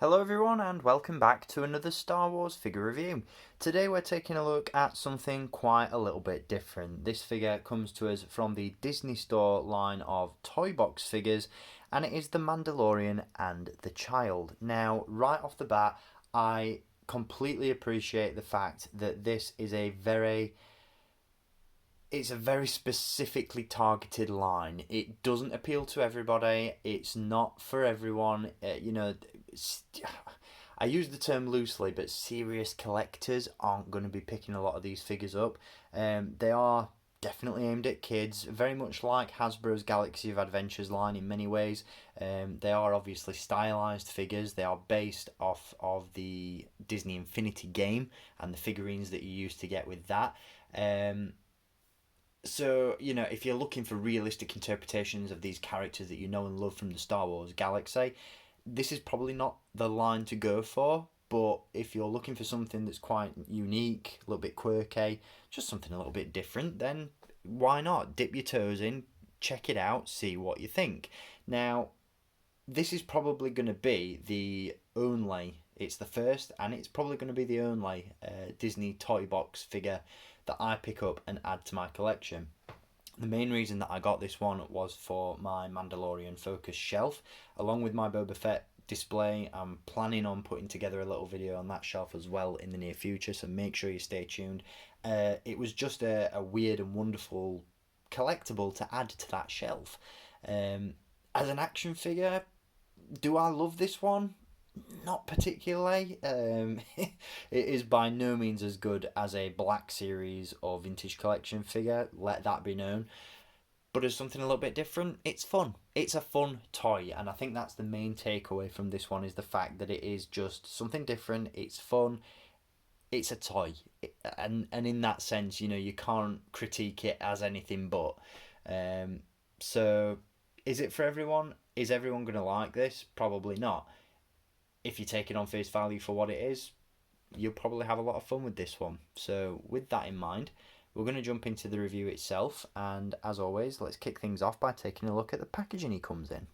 Hello everyone and welcome back to another Star Wars figure review. Today we're taking a look at something quite a little bit different. This figure comes to us from the Disney Store line of Toybox figures, and it is the Mandalorian and the Child. Now, right off the bat, I completely appreciate the fact that this is it's a very specifically targeted line. It doesn't appeal to everybody. It's not for everyone. I use the term loosely, but serious collectors aren't going to be picking a lot of these figures up. They are definitely aimed at kids, very much like Hasbro's Galaxy of Adventures line in many ways. They are obviously stylized figures. They are based off of the Disney Infinity game and the figurines that you used to get with that. So, if you're looking for realistic interpretations of these characters that you know and love from the Star Wars galaxy, this is probably not the line to go for. But if you're looking for something that's quite unique, a little bit quirky, just something a little bit different, then why not? Dip your toes in, check it out, see what you think. Now, this is probably going to be it's the first, and it's probably going to be the only Disney toy box figure that I pick up and add to my collection. The main reason that I got this one was for my Mandalorian focus shelf, along with my Boba Fett display. I'm planning on putting together a little video on that shelf as well in the near future, so make sure you stay tuned. It was just a weird and wonderful collectible to add to that shelf. As an action figure, do I love this one? Not particularly. It is by no means as good as a Black Series or Vintage Collection figure, let that be known. But as something a little bit different, it's fun. It's a fun toy, and I think that's the main takeaway from this one, is the fact that it is just something different. It's fun. It's a toy, and in that sense, you can't critique it as anything but. So, is it for everyone? Is everyone going to like this? Probably not. If you take it on face value for what it is, you'll probably have a lot of fun with this one. So with that in mind, we're going to jump into the review itself, and as always, let's kick things off by taking a look at the packaging he comes in.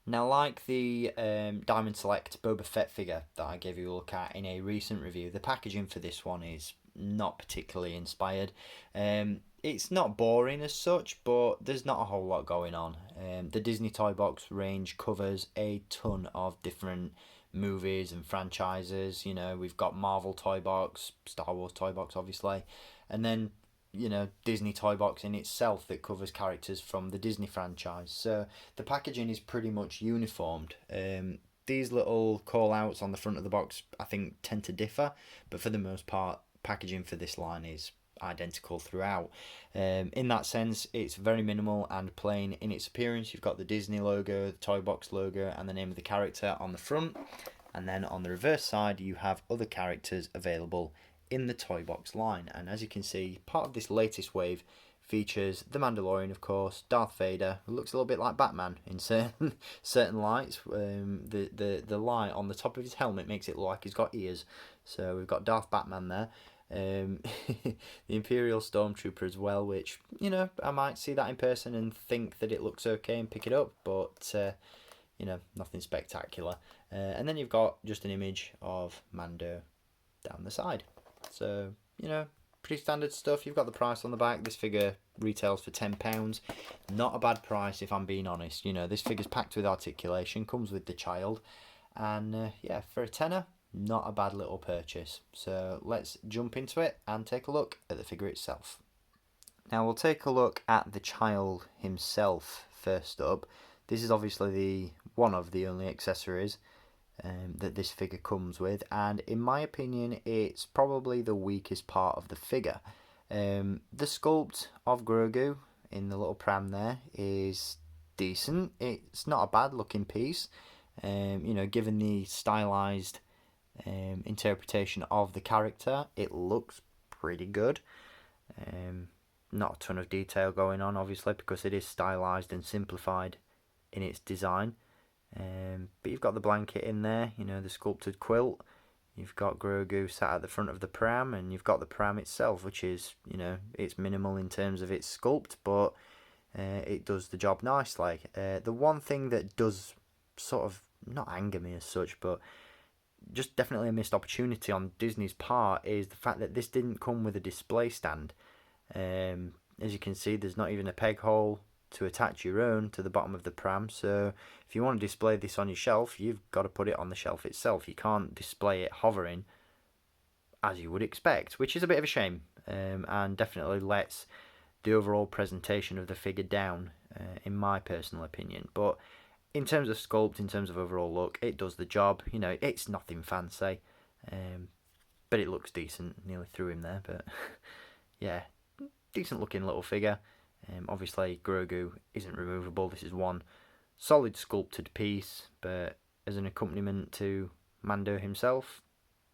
Now, like the Diamond Select Boba Fett figure that I gave you a look at in a recent review, the packaging for this one is not particularly inspired. It's not boring as such, but there's not a whole lot going on. The Disney Toy Box range covers a ton of different movies and franchises. We've got Marvel Toy Box, Star Wars Toy Box, obviously, and then Disney Toy Box in itself that covers characters from the Disney franchise. So the packaging is pretty much uniformed. These little call outs on the front of the box, I think, tend to differ, but for the most part, packaging for this line is identical throughout. In that sense, it's very minimal and plain in its appearance. You've got the Disney logo, the Toy Box logo, and the name of the character on the front, and then on the reverse side you have other characters available in the Toy Box line. And as you can see, part of this latest wave features the Mandalorian, of course, Darth Vader, who looks a little bit like Batman in certain lights. The light on the top of his helmet makes it look like he's got ears. So we've got Darth Batman there. The Imperial Stormtrooper as well, which, I might see that in person and think that it looks okay and pick it up, but, nothing spectacular. And then you've got just an image of Mando down the side. So, pretty standard stuff. You've got the price on the back. This figure retails for £10. Not a bad price, if I'm being honest. This figure's packed with articulation, comes with the child, and for a tenner, not a bad little purchase. So let's jump into it and take a look at the figure itself. Now we'll take a look at the child himself first up. This is obviously one of the only accessories that this figure comes with, and in my opinion, it's probably the weakest part of the figure. The sculpt of Grogu in the little pram there is decent. It's not a bad looking piece. Given the stylized interpretation of the character, it looks pretty good. Not a ton of detail going on, obviously, because it is stylized and simplified in its design. But you've got the blanket in there, the sculpted quilt. You've got Grogu sat at the front of the pram, and you've got the pram itself, which is, it's minimal in terms of its sculpt, but it does the job nicely. The one thing that does sort of not anger me as such, but just definitely a missed opportunity on Disney's part is the fact that this didn't come with a display stand. As you can see, there's not even a peg hole to attach your own to the bottom of the pram, so if you want to display this on your shelf, you've got to put it on the shelf itself. You can't display it hovering as you would expect, which is a bit of a shame, and definitely lets the overall presentation of the figure down, in my personal opinion. But in terms of sculpt, in terms of overall look, it does the job. You know, it's nothing fancy, but it looks decent. Nearly threw him there, but yeah, decent looking little figure. Obviously, Grogu isn't removable. This is one solid sculpted piece, but as an accompaniment to Mando himself,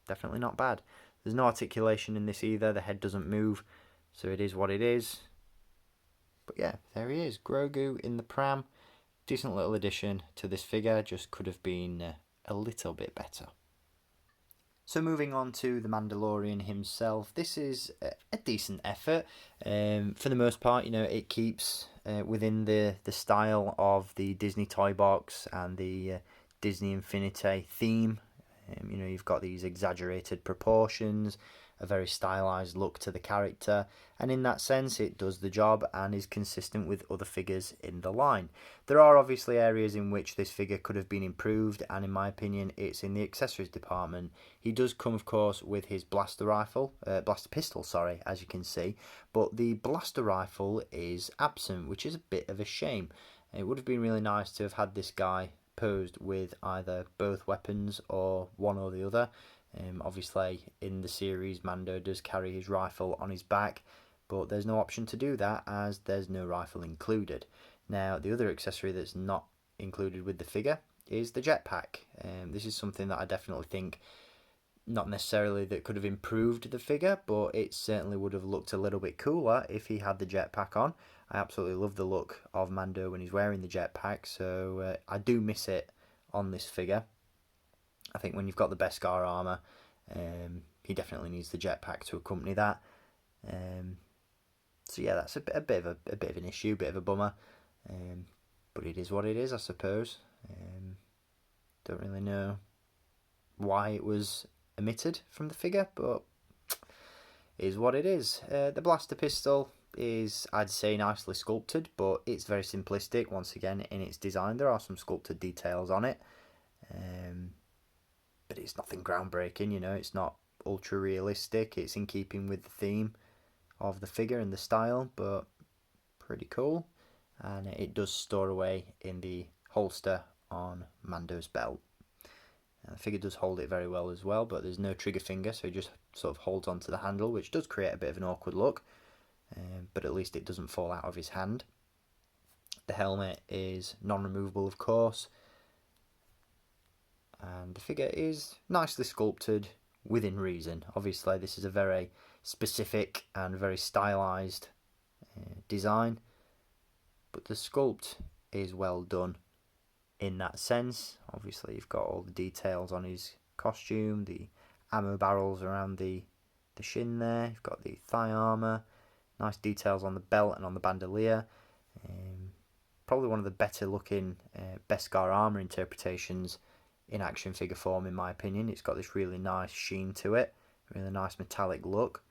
definitely not bad. There's no articulation in this either. The head doesn't move, so it is what it is. But yeah, there he is, Grogu in the pram. Decent little addition to this figure, just could have been a little bit better. So moving on to the Mandalorian himself, this is a decent effort. For the most part, you know, it keeps within the style of the Disney Toybox and the Disney Infinity theme. You know, you've got these exaggerated proportions, a very stylized look to the character, and in that sense it does the job and is consistent with other figures in the line. There are obviously areas in which this figure could have been improved, and in my opinion it's in the accessories department. He does come, of course, with his blaster pistol, as you can see, but the blaster rifle is absent, which is a bit of a shame. It would have been really nice to have had this guy posed with either both weapons or one or the other. Obviously, in the series, Mando does carry his rifle on his back, but there's no option to do that as there's no rifle included. Now, the other accessory that's not included with the figure is the jetpack. This is something that I definitely think, not necessarily that could have improved the figure, but it certainly would have looked a little bit cooler if he had the jetpack on. I absolutely love the look of Mando when he's wearing the jetpack, so I do miss it on this figure. I think when you've got the Beskar armour, he definitely needs the jetpack to accompany that. So yeah, that's a bit of an issue, a bit of a bummer. But it is what it is, I suppose. Don't really know why it was omitted from the figure, but it is what it is. The blaster pistol is, I'd say, nicely sculpted, but it's very simplistic once again in its design. There are some sculpted details on it, but it's nothing groundbreaking, you know, it's not ultra realistic. It's in keeping with the theme of the figure and the style, but pretty cool. And it does store away in the holster on Mando's belt. And the figure does hold it very well as well, but there's no trigger finger, so it just sort of holds onto the handle, which does create a bit of an awkward look, but at least it doesn't fall out of his hand. The helmet is non-removable, of course, and the figure is nicely sculpted within reason. Obviously, this is a very specific and very stylized design, but the sculpt is well done in that sense. Obviously, you've got all the details on his costume, the ammo barrels around the shin there, you've got the thigh armour, nice details on the belt and on the bandolier. Probably one of the better looking Beskar armour interpretations in action figure form, in my opinion. It's got this really nice sheen to it, really nice metallic look.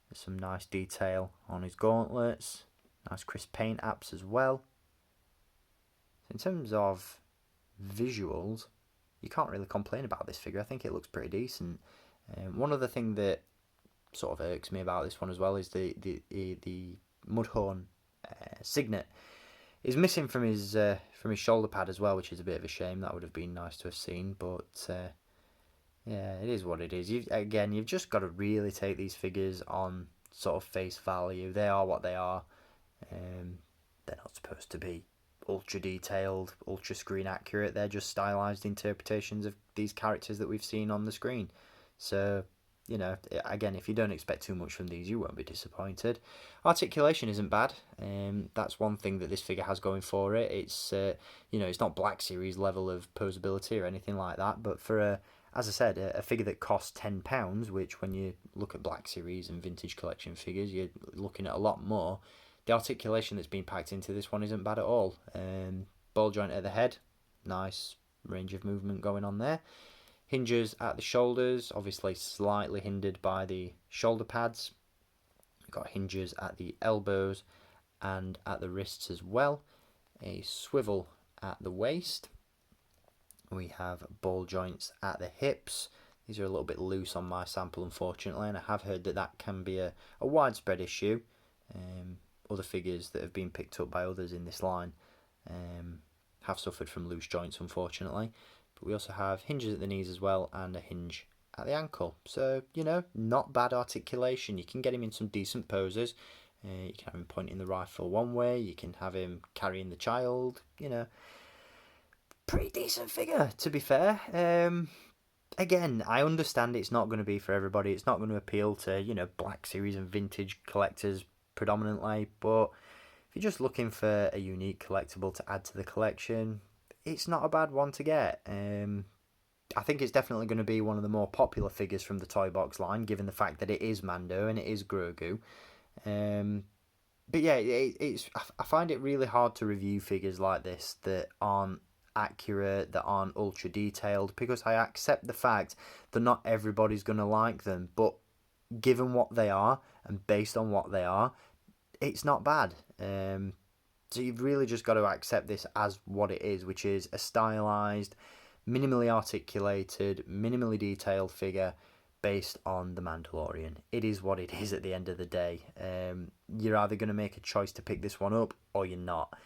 There's some nice detail on his gauntlets, nice crisp paint apps as well. In terms of visuals, you can't really complain about this figure. I think it looks pretty decent. One other thing that sort of irks me about this one as well is the Mudhorn signet is missing from his shoulder pad as well, which is a bit of a shame. That would have been nice to have seen, but yeah, it is what it is. You've just got to really take these figures on sort of face value. They are what they are. They're not supposed to be ultra detailed, ultra screen accurate. They're just stylized interpretations of these characters that we've seen on the screen. So, you know, again, if you don't expect too much from these, you won't be disappointed. Articulation isn't bad. That's one thing that this figure has going for it. It's it's not Black Series level of posability or anything like that, but for as I said, a figure that costs £10, which when you look at Black Series and vintage collection figures, you're looking at a lot more. The articulation that's been packed into this one isn't bad at all. Ball joint at the head, nice range of movement going on there. Hinges at the shoulders, obviously slightly hindered by the shoulder pads. We've got hinges at the elbows and at the wrists as well. A swivel at the waist. We have ball joints at the hips. These are a little bit loose on my sample, unfortunately, and I have heard that that can be a widespread issue. Other figures that have been picked up by others in this line have suffered from loose joints, unfortunately. But we also have hinges at the knees as well, and a hinge at the ankle. So, you know, not bad articulation. You can get him in some decent poses. You can have him pointing the rifle one way. You can have him carrying the child. You know, pretty decent figure, to be fair. Again, I understand it's not going to be for everybody. It's not going to appeal to, you know, Black Series and vintage collectors predominantly. But if you're just looking for a unique collectible to add to the collection, it's not a bad one to get. I think it's definitely going to be one of the more popular figures from the Toybox line, given the fact that it is Mando and it is Grogu. But yeah, I find it really hard to review figures like this that aren't accurate, that aren't ultra detailed, because I accept the fact that not everybody's going to like them, but given what they are and based on what they are, it's not bad. So you've really just got to accept this as what it is, which is a stylized, minimally articulated, minimally detailed figure based on the Mandalorian. It is what it is at the end of the day. You're either going to make a choice to pick this one up or you're not.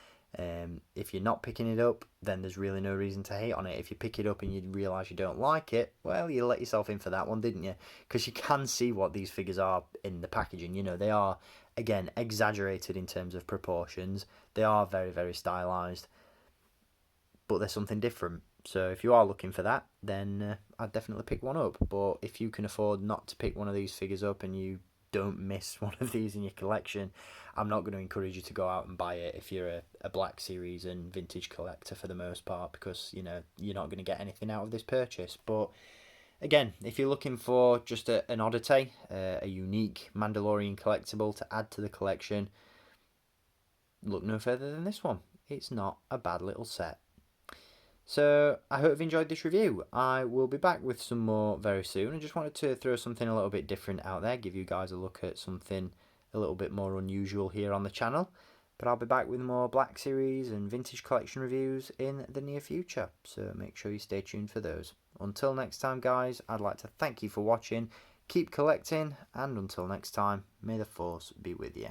If you're not picking it up, then there's really no reason to hate on it. If you pick it up and you realise you don't like it, well, you let yourself in for that one, didn't you? Because you can see what these figures are in the packaging. You know, they are, again, exaggerated in terms of proportions. They are very, very stylised, but they're something different. So if you are looking for that, then I'd definitely pick one up. But if you can afford not to pick one of these figures up and you don't miss one of these in your collection, I'm not going to encourage you to go out and buy it if you're a Black Series and vintage collector for the most part, because, you know, you're not going to get anything out of this purchase. But again, if you're looking for just an oddity, a unique Mandalorian collectible to add to the collection, look no further than this one. It's not a bad little set. So I hope you've enjoyed this review. I will be back with some more very soon. I just wanted to throw something a little bit different out there, give you guys a look at something a little bit more unusual here on the channel. But I'll be back with more Black Series and vintage collection reviews in the near future, so make sure you stay tuned for those. Until next time, guys, I'd like to thank you for watching, keep collecting, and until next time, may the Force be with you.